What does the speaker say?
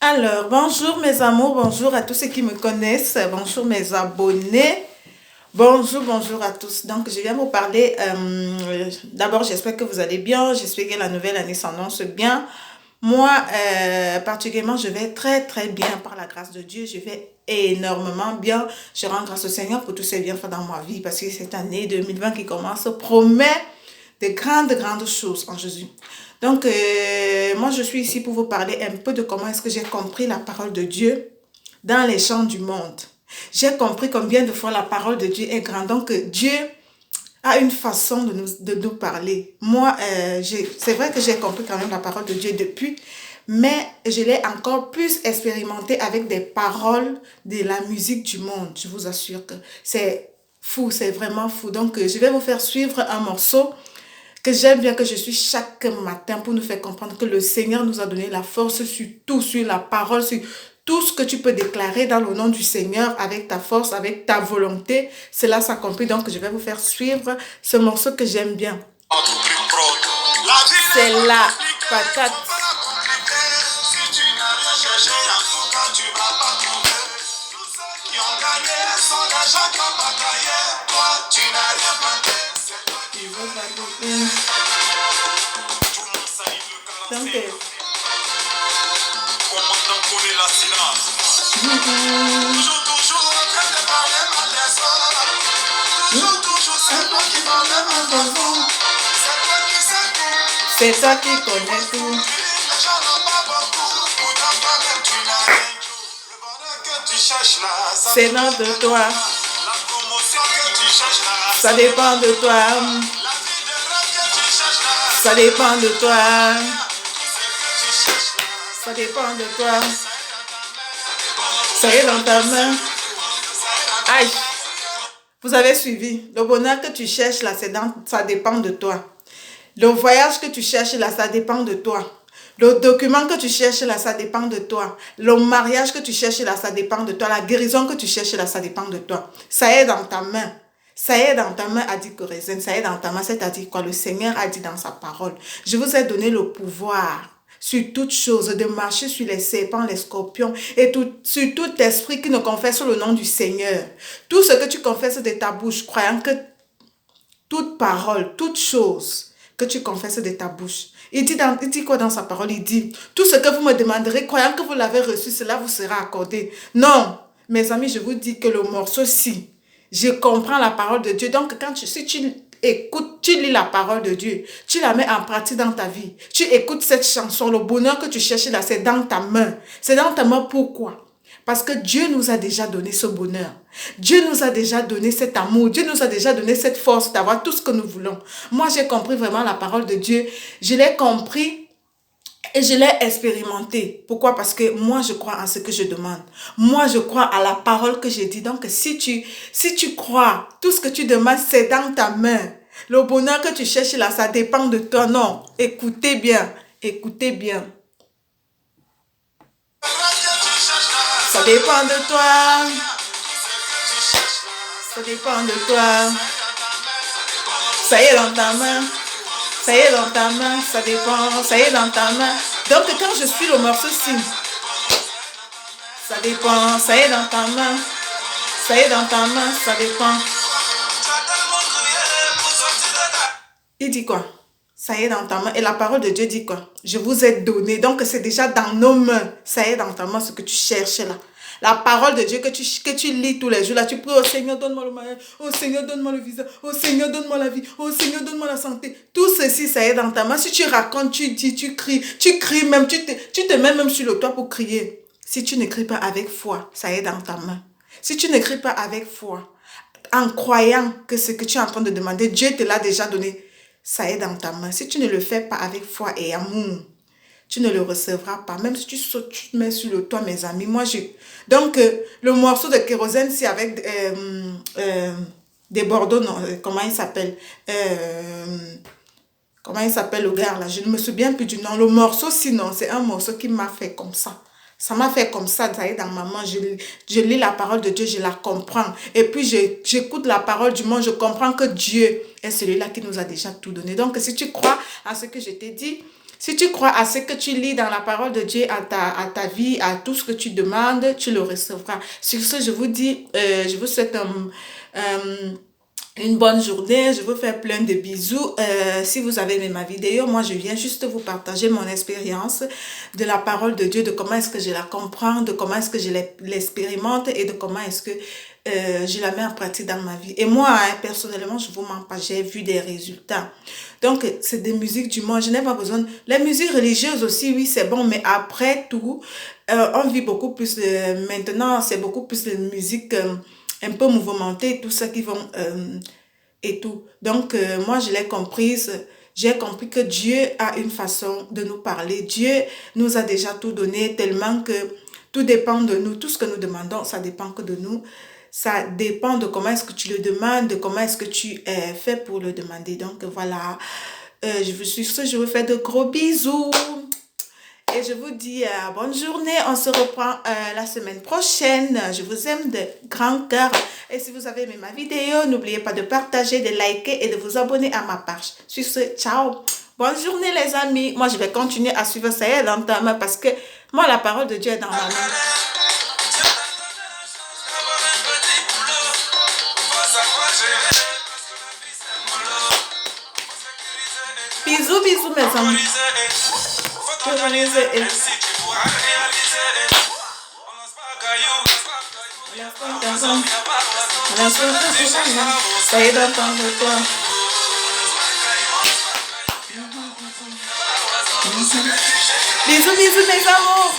Alors, bonjour mes amours, bonjour à tous ceux qui me connaissent, bonjour mes abonnés, bonjour à tous. Donc, je viens vous parler, d'abord j'espère que vous allez bien, j'espère que la nouvelle année s'annonce bien. Moi, particulièrement, je vais très bien par la grâce de Dieu, je vais énormément bien. Je rends grâce au Seigneur pour tous ses bienfaits dans ma vie parce que cette année 2020 qui commence promet de grandes choses en Jésus. Donc, moi, je suis ici pour vous parler un peu de comment est-ce que j'ai compris la parole de Dieu dans les champs du monde. J'ai compris combien de fois la parole de Dieu est grande. Donc, Dieu a une façon de nous parler. Moi, c'est vrai que j'ai compris quand même la parole de Dieu depuis, mais je l'ai encore plus expérimenté avec des paroles de la musique du monde. Je vous assure que c'est fou, c'est vraiment fou. Donc, je vais vous faire suivre un morceau que j'aime bien, que je suis chaque matin pour nous faire comprendre que le Seigneur nous a donné la force sur tout, sur la parole, sur tout ce que tu peux déclarer dans le nom du Seigneur avec ta force, avec ta volonté. Cela s'accomplit. Donc, je vais vous faire suivre ce morceau que j'aime bien. C'est la patate. Donc, c'est toi qui connais tout. C'est dans de toi. Ça dépend de toi. Ça dépend de toi. Ça dépend de toi. Ça est dans ta main. Aïe. Vous avez suivi. Le bonheur que tu cherches là, ça dépend de toi. Le voyage que tu cherches là, ça dépend de toi. Le document que tu cherches là, ça dépend de toi. Le mariage que tu cherches là, ça dépend de toi. La guérison que tu cherches là, ça dépend de toi. Ça est dans ta main. Ça est dans ta main, a dit Corézine. Ça est dans ta main, c'est-à-dire quoi? Le Seigneur a dit dans sa parole. Je vous ai donné le pouvoir sur toutes choses, de marcher sur les serpents, les scorpions, et sur tout esprit qui ne confesse le nom du Seigneur. Tout ce que tu confesses de ta bouche, croyant que toute parole, toute chose que tu confesses de ta bouche. Il dit quoi dans sa parole? Il dit, tout ce que vous me demanderez, croyant que vous l'avez reçu, cela vous sera accordé. Non, mes amis, je vous dis que le morceau-ci, je comprends la parole de Dieu. Donc, si tu écoutes, tu lis la parole de Dieu, tu la mets en pratique dans ta vie, tu écoutes cette chanson, le bonheur que tu cherches là, c'est dans ta main. C'est dans ta main, pourquoi? Parce que Dieu nous a déjà donné ce bonheur. Dieu nous a déjà donné cet amour. Dieu nous a déjà donné cette force d'avoir tout ce que nous voulons. Moi, j'ai compris vraiment la parole de Dieu. Je l'ai compris et je l'ai expérimenté. Pourquoi? Parce que moi, je crois en ce que je demande. Moi, je crois à la parole que j'ai dit. Donc, si tu crois, tout ce que tu demandes, c'est dans ta main. Le bonheur que tu cherches là, ça dépend de toi. Non, écoutez bien. Écoutez bien. Ça dépend de toi. Ça dépend de toi. Ça y est dans ta main. Ça y est dans ta main. Ça dépend. Ça y est dans ta main. Donc quand je suis le morceau-ci, ça dépend. Ça y est dans ta main. Ça y est dans ta main. Ça dépend. Il dit quoi? Ça y est dans ta main. Et la parole de Dieu dit quoi? Je vous ai donné. Donc c'est déjà dans nos mains. Ça y est dans ta main ce que tu cherches là. La parole de Dieu que tu lis tous les jours, là, tu pries, oh Seigneur, donne-moi le mariage, oh Seigneur, donne-moi le visa, oh Seigneur, donne-moi la vie, oh Seigneur, donne-moi la santé. Tout ceci, ça est dans ta main. Si tu racontes, tu dis, tu cries même, tu te mets même sur le toit pour crier. Si tu ne cries pas avec foi, ça est dans ta main. Si tu ne cries pas avec foi, en croyant que ce que tu es en train de demander, Dieu te l'a déjà donné, ça est dans ta main. Si tu ne le fais pas avec foi et amour, tu ne le recevras pas. Même si tu sautes, tu te mets sur le toit, mes amis. Donc, le morceau de kérosène, c'est avec des bordeaux, non, comment il s'appelle comment il s'appelle le gars là? Je ne me souviens plus du nom. Le morceau, sinon, c'est un morceau qui m'a fait comme ça. Ça m'a fait comme ça est dans ma main. Je lis la parole de Dieu, je la comprends. Et puis, j'écoute la parole du monde, je comprends que Dieu est celui-là qui nous a déjà tout donné. Donc, si tu crois à ce que je t'ai dit, Si tu crois à ce que tu lis dans la parole de Dieu, à ta vie, à tout ce que tu demandes, tu le recevras. Sur ce, je vous dis, je vous souhaite euh, une bonne journée. Je vous fais plein de bisous. Si vous avez aimé ma vidéo, moi je viens juste vous partager mon expérience de la parole de Dieu, de comment est-ce que je la comprends, de comment est-ce que je l'expérimente et de comment est-ce que je la mets en pratique dans ma vie. Et moi, hein, personnellement, je vous mens pas, j'ai vu des résultats. Donc, c'est des musiques du monde. Je n'ai pas besoin. Les musiques religieuses aussi, oui, c'est bon, mais après tout, on vit beaucoup plus. Maintenant, c'est beaucoup plus de musique un peu mouvementée, tout ça qui vont et tout. Donc, moi, je l'ai comprise. J'ai compris que Dieu a une façon de nous parler. Dieu nous a déjà tout donné tellement que tout dépend de nous. Tout ce que nous demandons, ça dépend que de nous. Ça dépend de comment est-ce que tu le demandes, de comment est-ce que tu fais pour le demander. Donc, voilà. Je vous fais de gros bisous. Et je vous dis bonne journée. On se reprend la semaine prochaine. Je vous aime de grand cœur. Et si vous avez aimé ma vidéo, n'oubliez pas de partager, de liker et de vous abonner à ma page. Sur ce, ciao. Bonne journée les amis. Moi, je vais continuer à suivre ça est dans ta main parce que moi, la parole de Dieu est dans ma main. Bisous, bisous mes amis. Bisous, bisous mes amours.